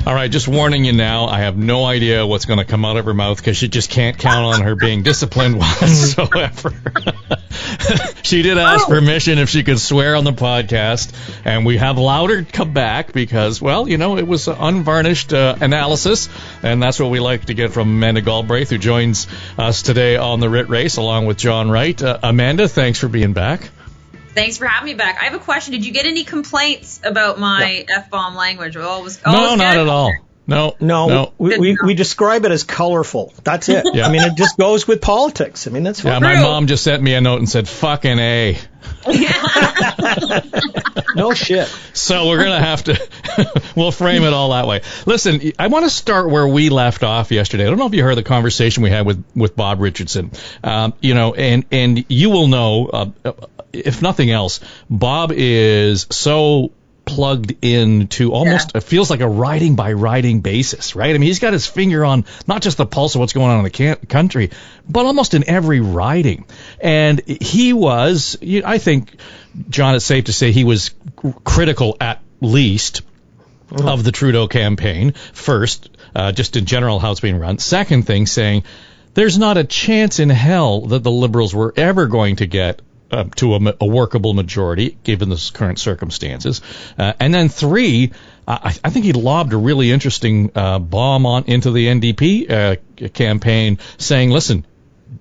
All right, just warning you now, I have no idea what's going to come out of her mouth because you just can't count on her being disciplined whatsoever. She did ask permission if she could swear on the podcast, and we have allowed her to come back because, well, it was unvarnished analysis, and that's what we like to get from Amanda Galbraith, who joins us today on the Rit Race along with John Wright. Amanda, thanks for being back. Thanks for having me back. I have a question. Did you get any complaints about my F-bomb language? No, not at all. No. We describe it as colorful. That's it. Yeah. I mean, it just goes with politics. I mean, that's yeah. My mom just sent me a note and said, "Fucking A." No shit. So we're gonna have to. We'll frame it all that way. Listen, I want to start where we left off yesterday. I don't know if you heard the conversation we had with Bob Richardson. And you will know, if nothing else, Bob is so plugged into almost it feels like a riding by riding basis, right? I mean, he's got his finger on not just the pulse of what's going on in the country, but almost in every riding. And he was, I think, John, it's safe to say he was critical at least of the Trudeau campaign. First, just in general how it's being run. Second thing, saying there's not a chance in hell that the Liberals were ever going to get to a workable majority, given the current circumstances. And then three, I think he lobbed a really interesting bomb into the NDP campaign, saying, listen,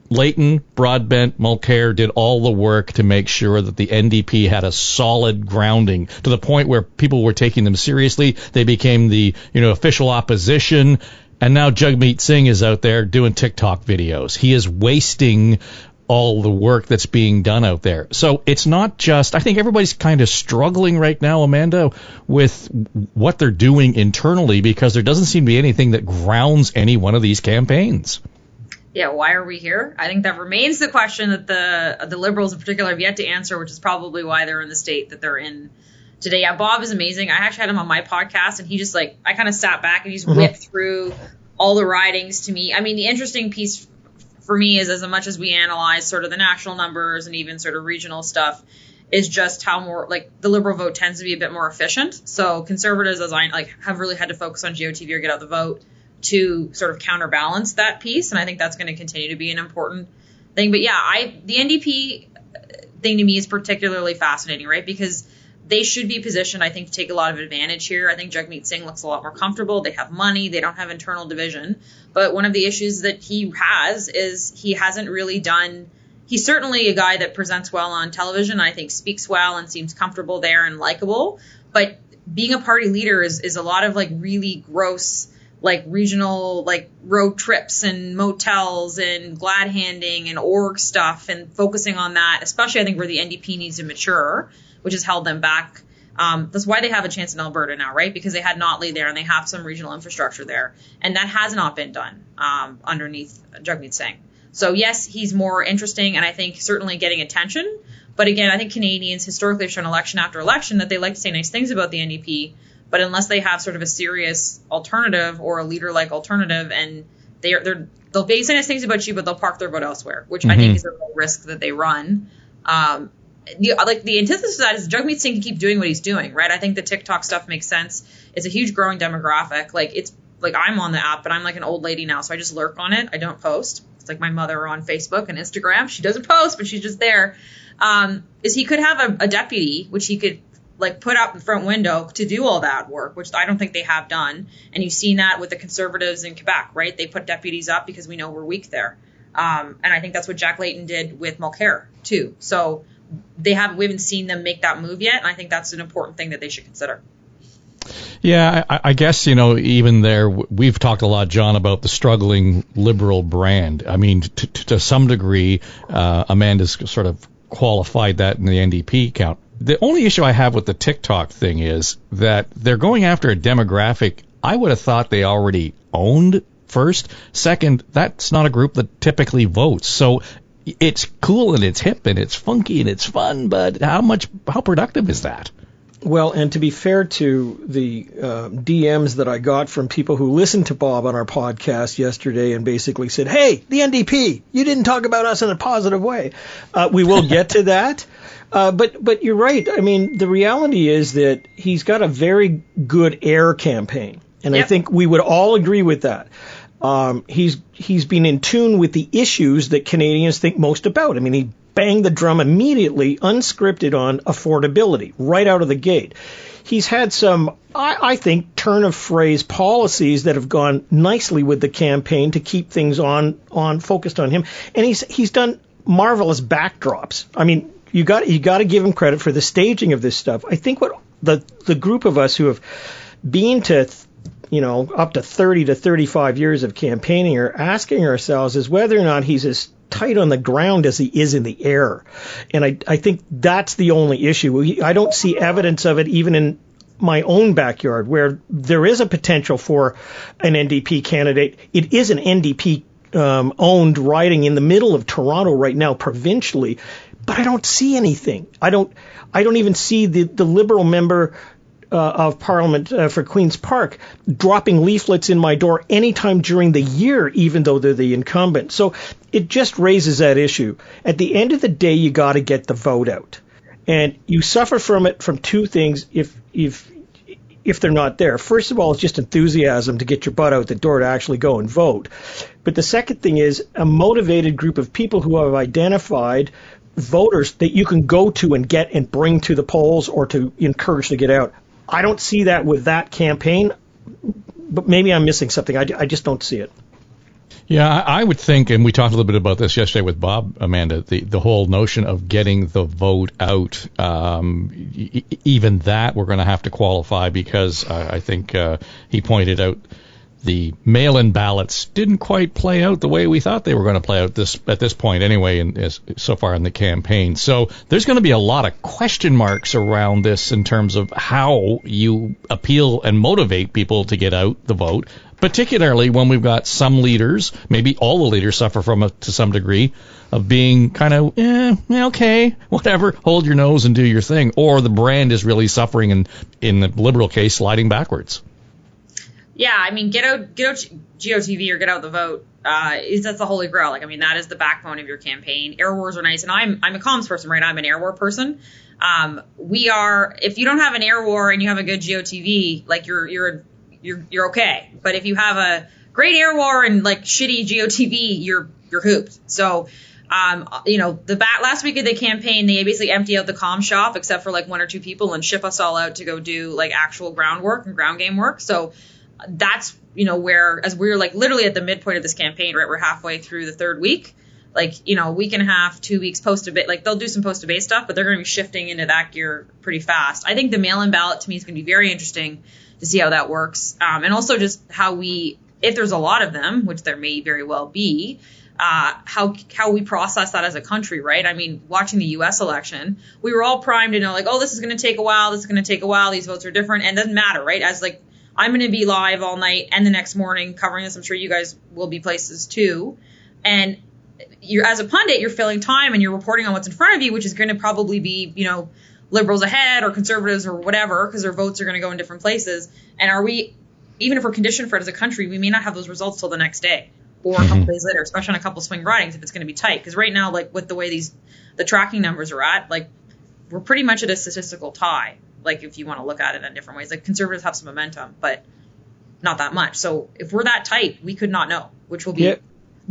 Layton, Broadbent, Mulcair did all the work to make sure that the NDP had a solid grounding to the point where people were taking them seriously. They became the official opposition. And now Jagmeet Singh is out there doing TikTok videos. He is wasting all the work that's being done out there. So it's not just, I think everybody's kind of struggling right now, Amanda, with what they're doing internally because there doesn't seem to be anything that grounds any one of these campaigns. Yeah, why are we here? I think that remains the question that the Liberals in particular have yet to answer, which is probably why they're in the state that they're in today. Yeah, Bob is amazing. I actually had him on my podcast, and he just I kind of sat back and he just whipped through all the ridings to me. I mean, the interesting piece for me is as much as we analyze sort of the national numbers and even sort of regional stuff is just how more the Liberal vote tends to be a bit more efficient. So Conservatives, as I have really had to focus on GOTV or get out the vote to sort of counterbalance that piece. And I think that's going to continue to be an important thing. But yeah, the NDP thing to me is particularly fascinating, right? Because they should be positioned, I think, to take a lot of advantage here. I think Jagmeet Singh looks a lot more comfortable. They have money. They don't have internal division. But one of the issues that he has is he hasn't really done – he's certainly a guy that presents well on television, I think speaks well and seems comfortable there and likable. But being a party leader is a lot of really gross regional road trips and motels and glad handing and org stuff and focusing on that, especially I think where the NDP needs to mature, which has held them back. That's why they have a chance in Alberta now, right? Because they had Notley there and they have some regional infrastructure there. And that has not been done underneath Jagmeet Singh. So, yes, he's more interesting and I think certainly getting attention. But again, I think Canadians historically have shown election after election that they like to say nice things about the NDP. But unless they have sort of a serious alternative or a leader-like alternative and they'll say nice things about you, but they'll park their vote elsewhere, which I think is a real risk that they run. The antithesis of that is Jagmeet Singh can keep doing what he's doing, right? I think the TikTok stuff makes sense. It's a huge growing demographic. I'm on the app, but I'm an old lady now, so I just lurk on it. I don't post. It's like my mother on Facebook and Instagram. She doesn't post, but she's just there. Is he could have a deputy, which he could put up in the front window to do all that work, which I don't think they have done. And you've seen that with the Conservatives in Quebec, right? They put deputies up because we know we're weak there. And I think that's what Jack Layton did with Mulcair too. So we haven't seen them make that move yet. And I think that's an important thing that they should consider. Yeah, I guess, even there, we've talked a lot, John, about the struggling Liberal brand. I mean, to some degree, Amanda's sort of qualified that in the NDP count. The only issue I have with the TikTok thing is that they're going after a demographic I would have thought they already owned first. Second, that's not a group that typically votes. So it's cool and it's hip and it's funky and it's fun, but how productive is that? Well, and to be fair to the DMs that I got from people who listened to Bob on our podcast yesterday and basically said, hey, the NDP, you didn't talk about us in a positive way. We will get to that. But you're right. I mean, the reality is that he's got a very good air campaign. And Yep. I think we would all agree with that. He's been in tune with the issues that Canadians think most about. I mean, he banged the drum immediately, unscripted on affordability, right out of the gate. He's had some, I think, turn of phrase policies that have gone nicely with the campaign to keep things on focused on him. And he's done marvelous backdrops. I mean, you got to give him credit for the staging of this stuff. I think what the group of us who have been to up to 30 to 35 years of campaigning are asking ourselves is whether or not he's as tight on the ground as he is in the air. And I think that's the only issue. I don't see evidence of it even in my own backyard, where there is a potential for an NDP candidate. It is an NDP owned riding in the middle of Toronto right now, provincially, but I don't see anything. I don't even see the Liberal member of Parliament for Queen's Park dropping leaflets in my door anytime during the year, even though they're the incumbent. So it just raises that issue. At the end of the day, you got to get the vote out. And you suffer from it from two things if they're not there. First of all, it's just enthusiasm to get your butt out the door to actually go and vote. But the second thing is a motivated group of people who have identified voters that you can go to and get and bring to the polls or to encourage to get out. I don't see that with that campaign, but maybe I'm missing something. I just don't see it. Yeah, I would think, and we talked a little bit about this yesterday with Bob, Amanda, the whole notion of getting the vote out, even that we're going to have to qualify because I think he pointed out the mail-in ballots didn't quite play out the way we thought they were going to play out at this point anyway, so far in the campaign. So there's going to be a lot of question marks around this in terms of how you appeal and motivate people to get out the vote, particularly when we've got some leaders, maybe all the leaders suffer from it to some degree, of being kind of, okay, whatever, hold your nose and do your thing, or the brand is really suffering and, in the Liberal case, sliding backwards. Yeah, I mean, get out GOTV or get out the vote. That's the holy grail. Like, I mean, that is the backbone of your campaign. Air wars are nice, and I'm a comms person, right? I'm an air war person. If you don't have an air war and you have a good GOTV, like you're okay. But if you have a great air war and like shitty GOTV, you're hooped. So, last week of the campaign, they basically empty out the comm shop except for like one or two people and ship us all out to go do like actual groundwork and ground game work. So that's, where, as we're like literally at the midpoint of this campaign, right? We're halfway through the third week, like, week and a half, 2 weeks post-debate, like they'll do some post-debate stuff, but they're going to be shifting into that gear pretty fast. I think the mail-in ballot to me is going to be very interesting to see how that works. And also just how if there's a lot of them, which there may very well be, how we process that as a country, right? I mean, watching the U.S. election, we were all primed to know, like, oh, this is going to take a while, these votes are different, and it doesn't matter, right? As like, I'm going to be live all night and the next morning covering this. I'm sure you guys will be places too. And as a pundit, you're filling time and you're reporting on what's in front of you, which is going to probably be, Liberals ahead or Conservatives or whatever, because their votes are going to go in different places. And even if we're conditioned for it as a country, we may not have those results till the next day or a couple days later, especially on a couple swing ridings if it's going to be tight. Because right now, like with the way the tracking numbers are at, like we're pretty much at a statistical tie. Like if you want to look at it in different ways, like Conservatives have some momentum, but not that much. So if we're that tight, we could not know, which will be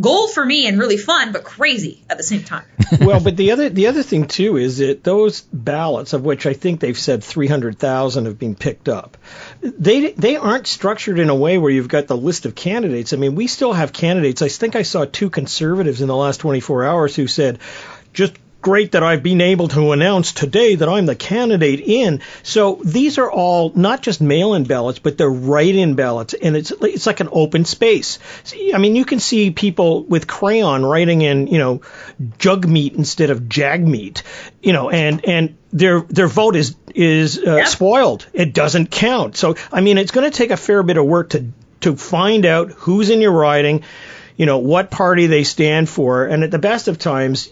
gold for me and really fun, but crazy at the same time. Well, but the other thing too is that those ballots, of which I think they've said 300,000 have been picked up, they aren't structured in a way where you've got the list of candidates. I mean, we still have candidates. I think I saw 2 Conservatives in the last 24 hours who said, just great that I've been able to announce today that I'm the candidate in. So these are all not just mail-in ballots, but they're write-in ballots, and it's like an open space. I mean, you can see people with crayon writing in, jug meat instead of jag meat, and their vote is spoiled. It doesn't count. So, I mean, it's going to take a fair bit of work to find out who's in your riding, what party they stand for. And at the best of times,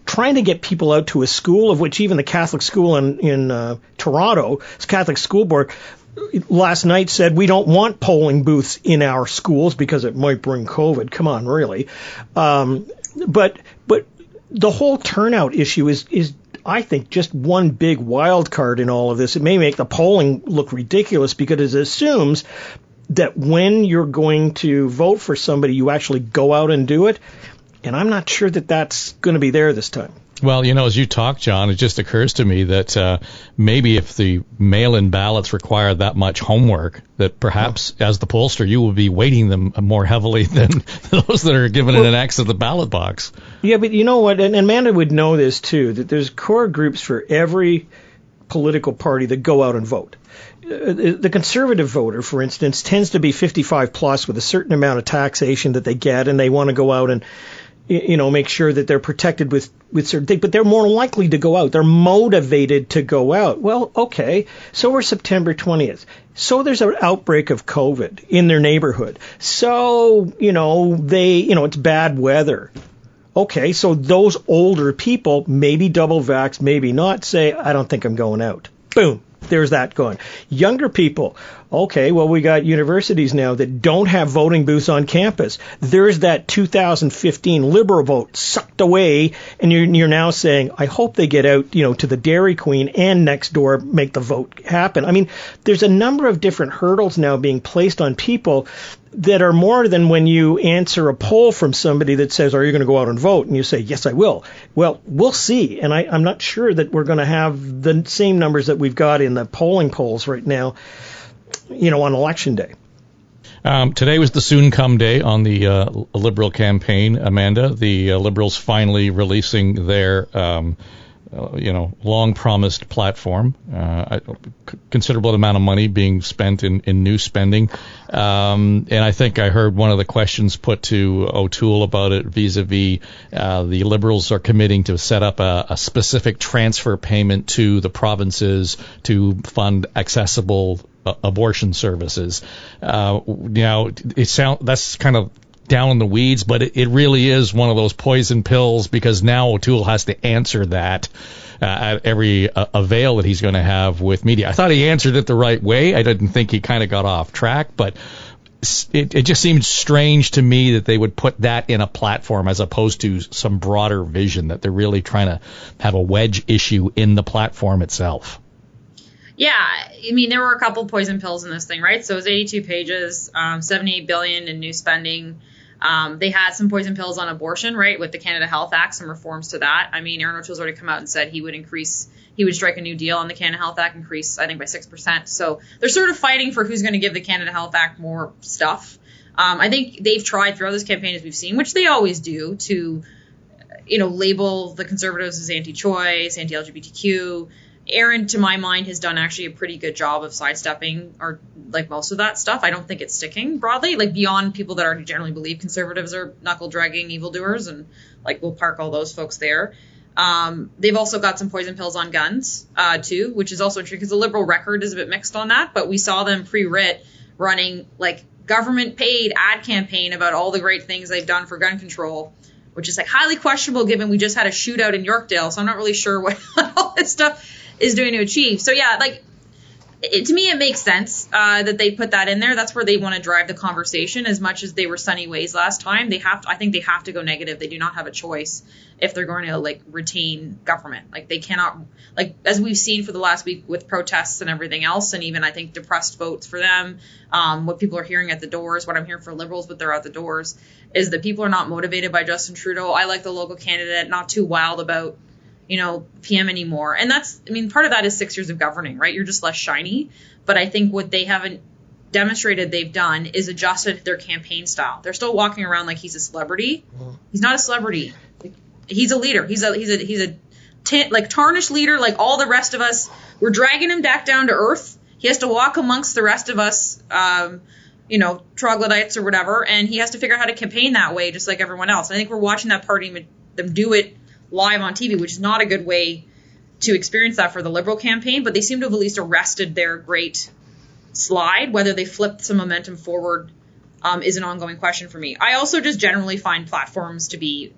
trying to get people out to a school, of which even the Catholic school in Toronto, the Catholic school board, last night said we don't want polling booths in our schools because it might bring COVID. Come on, really. But the whole turnout issue is I think just one big wild card in all of this. It may make the polling look ridiculous because it assumes that when you're going to vote for somebody, you actually go out and do it. And I'm not sure that that's going to be there this time. Well, as you talk, John, it just occurs to me that maybe if the mail-in ballots require that much homework, that perhaps as the pollster, you will be weighting them more heavily than those that are given an X at the ballot box. Yeah, but you know what? And Amanda would know this, too, that there's core groups for every political party that go out and vote. The conservative voter, for instance, tends to be 55 plus with a certain amount of taxation that they get, and they want to go out and make sure that they're protected with certain things, but they're more likely to go out. They're motivated to go out. Well, okay, so we're September 20th. So there's an outbreak of COVID in their neighborhood. So, it's bad weather. Okay, so those older people, maybe double vax, maybe not, say, I don't think I'm going out. Boom. There's that going. Younger people, okay, well, we got universities now that don't have voting booths on campus. There's that 2015 Liberal vote sucked away, and you're now saying, I hope they get out, to the Dairy Queen and next door, make the vote happen. I mean, there's a number of different hurdles now being placed on people that are more than when you answer a poll from somebody that says, are you going to go out and vote? And you say, yes, I will. Well, we'll see. And I'm not sure that we're going to have the same numbers that we've got in the polling polls right now, on election day. Today was the soon-come day on the Liberal campaign, Amanda. The Liberals finally releasing their long-promised platform, considerable amount of money being spent in new spending. And I think I heard one of the questions put to O'Toole about it vis-a-vis the Liberals are committing to set up a specific transfer payment to the provinces to fund accessible abortion services. That's kind of down in the weeds, but it really is one of those poison pills, because now O'Toole has to answer that at every avail that he's going to have with media. I thought he answered it the right way. I didn't think he kind of got off track, but it just seemed strange to me that they would put that in a platform as opposed to some broader vision, that they're really trying to have a wedge issue in the platform itself. Yeah, I mean, there were a couple poison pills in this thing, right? So it was 82 pages, $78 billion in new spending. They had some poison pills on abortion, right, with the Canada Health Act, some reforms to that. I mean, Aaron O'Toole's already come out and said he would strike a new deal on the Canada Health Act, increase, I think, by 6%. So they're sort of fighting for who's going to give the Canada Health Act more stuff. I think they've tried throughout this campaign, as we've seen, which they always do, to, label the Conservatives as anti-choice, anti-LGBTQ. Aaron, to my mind, has done actually a pretty good job of sidestepping or like most of that stuff. I don't think it's sticking broadly, like beyond people that already generally believe Conservatives are knuckle-dragging evildoers, and we'll park all those folks there. They've also got some poison pills on guns, too, which is also true because the Liberal record is a bit mixed on that. But we saw them pre-writ running government-paid ad campaign about all the great things they've done for gun control, which is highly questionable given we just had a shootout in Yorkdale. So I'm not really sure what all this stuff is doing to achieve. So yeah, to me, it makes sense that they put that in there. That's where they want to drive the conversation. As much as they were sunny ways last time, I think they have to go negative. They do not have a choice if they're going to retain government. They cannot, as we've seen for the last week with protests and everything else, and even I think depressed votes for them. What people are hearing at the doors, what I'm hearing for Liberals, but they're at the doors, is that people are not motivated by Justin Trudeau. I like the local candidate, not too wild about PM anymore. And part of that is 6 years of governing, right? You're just less shiny. But I think what they haven't demonstrated they've done is adjusted their campaign style. They're still walking around like he's a celebrity. He's not a celebrity. He's a leader. He's a tarnished leader like all the rest of us. We're dragging him back down to earth. He has to walk amongst the rest of us, troglodytes or whatever, and he has to figure out how to campaign that way just like everyone else. And I think we're watching that party, them do it live on TV, which is not a good way to experience that for the Liberal campaign, but they seem to have at least arrested their great slide. Whether they flipped some momentum forward is an ongoing question for me. I also just generally find platforms to be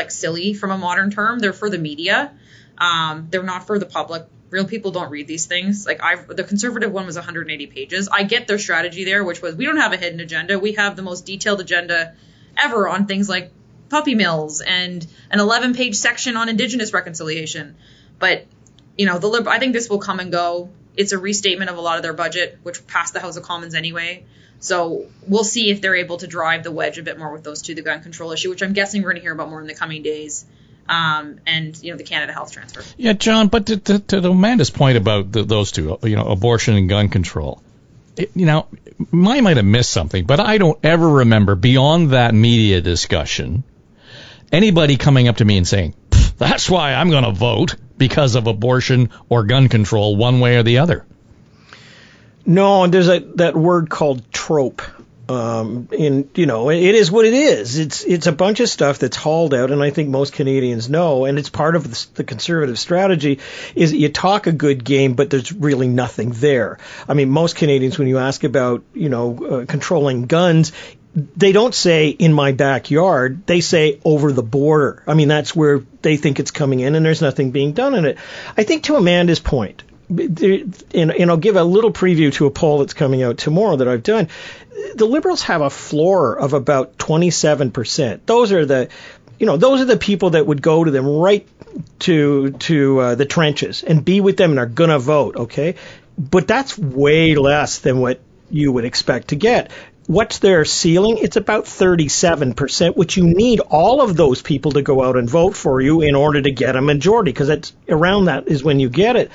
silly from a modern term. They're for the media. They're not for the public. Real people don't read these things. The Conservative one was 180 pages. I get their strategy there, which was we don't have a hidden agenda. We have the most detailed agenda ever on things like puppy mills and an 11-page section on Indigenous reconciliation. But, I think this will come and go. It's a restatement of a lot of their budget, which passed the House of Commons anyway. So we'll see if they're able to drive the wedge a bit more with those two, the gun control issue, which I'm guessing we're going to hear about more in the coming days, and the Canada Health transfer. Yeah, John, but to Amanda's point about those two, abortion and gun control, I might have missed something, but I don't ever remember beyond that media discussion anybody coming up to me and saying, that's why I'm going to vote because of abortion or gun control one way or the other. No, there's that word called trope. It is what it is. It's a bunch of stuff that's hauled out, and I think most Canadians know, and it's part of the conservative strategy, is that you talk a good game, but there's really nothing there. I mean, most Canadians, when you ask about, controlling guns, they don't say in my backyard, they say over the border. I mean, that's where they think it's coming in, and there's nothing being done in it. I think to Amanda's point, and I'll give a little preview to a poll that's coming out tomorrow that I've done. The Liberals have a floor of about 27%. Those are the people that would go to them right to the trenches and be with them and are gonna vote. Okay, but that's way less than what you would expect to get. What's their ceiling? It's about 37%, which you need all of those people to go out and vote for you in order to get a majority, because it's around that is when you get it.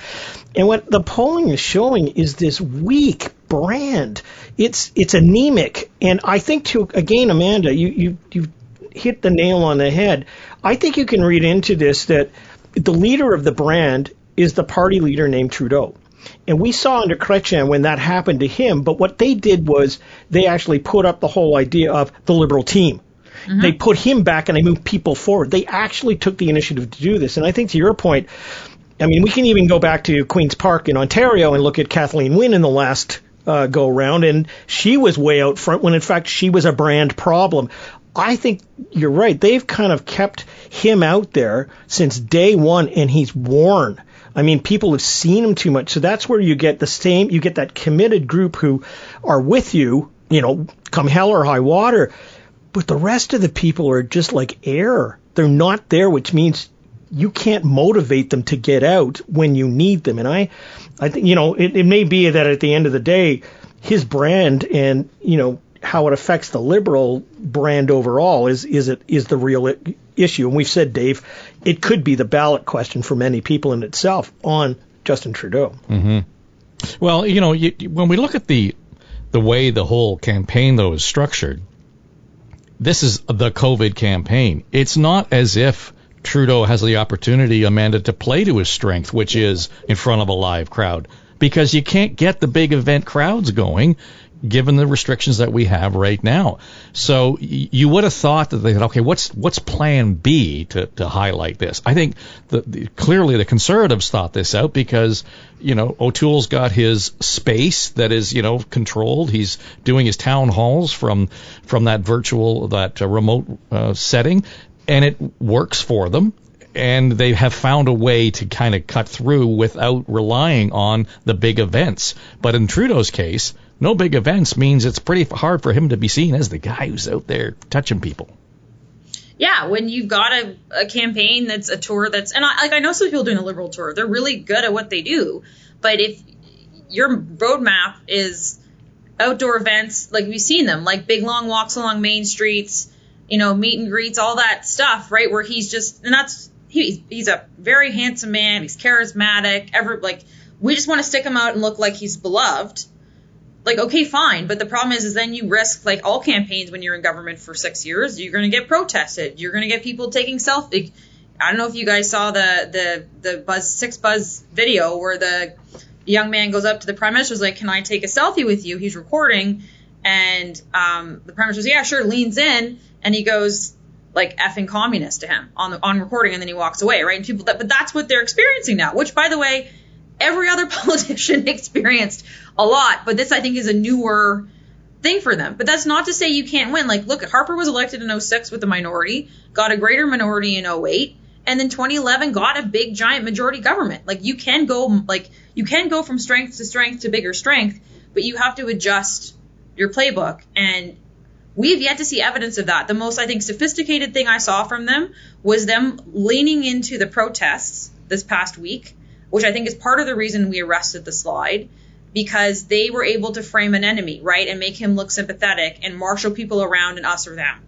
And what the polling is showing is this weak brand. It's anemic. And I think, again, Amanda, you hit the nail on the head. I think you can read into this that the leader of the brand is the party leader named Trudeau. And we saw under Chrétien when that happened to him, but what they did was they actually put up the whole idea of the Liberal team. Mm-hmm. They put him back and they moved people forward. They actually took the initiative to do this. And I think to your point, I mean, we can even go back to Queen's Park in Ontario and look at Kathleen Wynne in the last go-round, and she was way out front when, in fact, she was a brand problem. I think you're right. They've kind of kept him out there since day one, and he's worn. I mean, people have seen him too much. So that's where you get you get that committed group who are with you, come hell or high water. But the rest of the people are just like air. They're not there, which means you can't motivate them to get out when you need them. And I think, it may be that at the end of the day, his brand and, how it affects the Liberal brand overall is the real issue. And we've said, Dave, it could be the ballot question for many people in itself on Justin Trudeau. Mm-hmm. Well, when we look at the way the whole campaign, though, is structured, this is the COVID campaign. It's not as if Trudeau has the opportunity, Amanda, to play to his strength, which is in front of a live crowd, because you can't get the big event crowds going given the restrictions that we have right now. So you would have thought that they thought, okay, what's plan B to highlight this? I think clearly the Conservatives thought this out because, O'Toole's got his space that is, controlled. He's doing his town halls from that remote setting, and it works for them. And they have found a way to kind of cut through without relying on the big events. But in Trudeau's case, no big events means it's pretty hard for him to be seen as the guy who's out there touching people. Yeah, when you've got a campaign that's a tour that's, and I know some people doing a Liberal tour, they're really good at what they do. But if your roadmap is outdoor events, like we've seen them, like big long walks along main streets, meet and greets, all that stuff, right? Where he's just, and that's, he's a very handsome man. He's charismatic. We just want to stick him out and look like he's beloved. Like, okay, fine. But the problem is then you risk, like all campaigns when you're in government for 6 years, you're going to get protested. You're going to get people taking selfies. I don't know if you guys saw the Six Buzz video where the young man goes up to the Prime Minister's like, can I take a selfie with you? He's recording. And the Prime Minister says, yeah, sure, leans in. And he goes, like, effing communist to him on recording, and then he walks away, right? And but that's what they're experiencing now, which, by the way, every other politician experienced a lot. But this, I think, is a newer thing for them. But that's not to say you can't win. Like, look, Harper was elected in 2006 with a minority, got a greater minority in 2008, and then 2011 got a big, giant majority government. Like, you can go from strength to strength to bigger strength, but you have to adjust your playbook. And we've yet to see evidence of that. The most, I think, sophisticated thing I saw from them was them leaning into the protests this past week which I think is part of the reason we arrested the slide, because they were able to frame an enemy, right, and make him look sympathetic and marshal people around and us or them.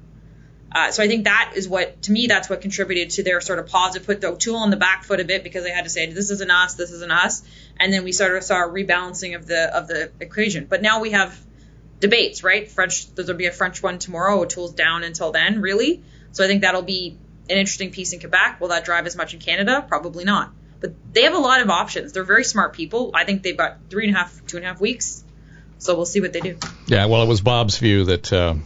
So I think that is what, to me, that's what contributed to their sort of pause to put the tool on the back foot a bit, because they had to say, this isn't us. And then we sort of saw a rebalancing of the equation. But now we have debates, right? There'll be a French one tomorrow. O'Toole's down until then, really. So I think that'll be an interesting piece in Quebec. Will that drive as much in Canada? Probably not. But they have a lot of options. They're very smart people. I think they've got 2.5 weeks. So we'll see what they do. Yeah, well, it was Bob's view that,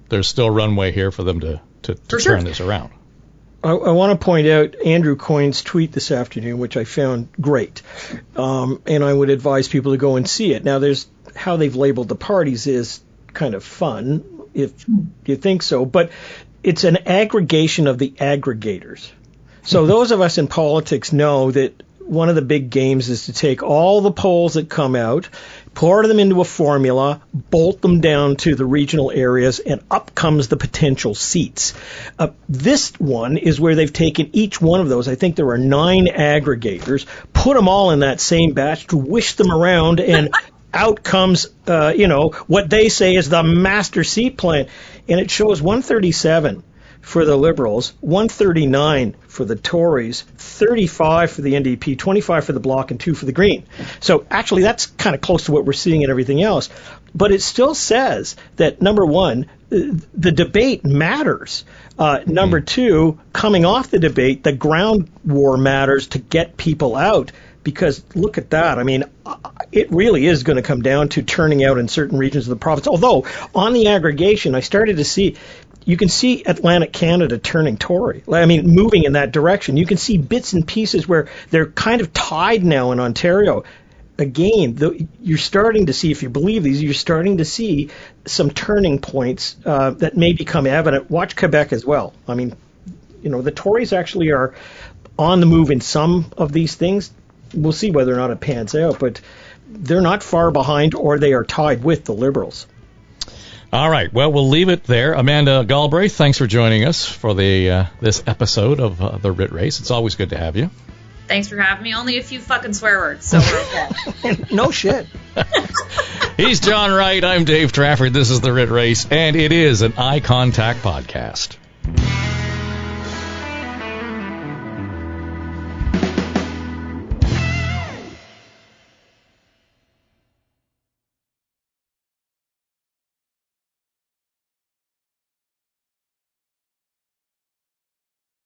there's still runway here for them to turn this around. I want to point out Andrew Coyne's tweet this afternoon, which I found great. And I would advise people to go and see it. Now, there's how they've labeled the parties is kind of fun, if you think so. But it's an aggregation of the aggregators. So those of us in politics know that one of the big games is to take all the polls that come out, pour them into a formula, bolt them down to the regional areas, and up comes the potential seats. This one is where they've taken each one of those. I think there are 9 aggregators, put them all in that same batch, to wish them around, and out comes, what they say is the master seat plan. And it shows 137 for the Liberals, 139 for the Tories, 35 for the NDP, 25 for the Bloc, and 2 for the Green. So actually that's kind of close to what we're seeing in everything else. But it still says that, number one, the debate matters. Number two, coming off the debate, the ground war matters to get people out. Because look at that. I mean, it really is going to come down to turning out in certain regions of the province. Although, on the aggregation, I started to see, you can see Atlantic Canada turning Tory. I mean, moving in that direction. You can see bits and pieces where they're kind of tied now in Ontario. Again, you're starting to see, if you believe these, you're starting to see some turning points that may become evident. Watch Quebec as well. I mean, the Tories actually are on the move in some of these things. We'll see whether or not it pans out, but they're not far behind, or they are tied with the Liberals. All right. Well, we'll leave it there. Amanda Galbraith, thanks for joining us for this episode of The Writ Race. It's always good to have you. Thanks for having me. Only a few fucking swear words, so we're okay. No shit. He's John Wright. I'm Dave Trafford. This is The Writ Race, and it is an Eye Contact podcast.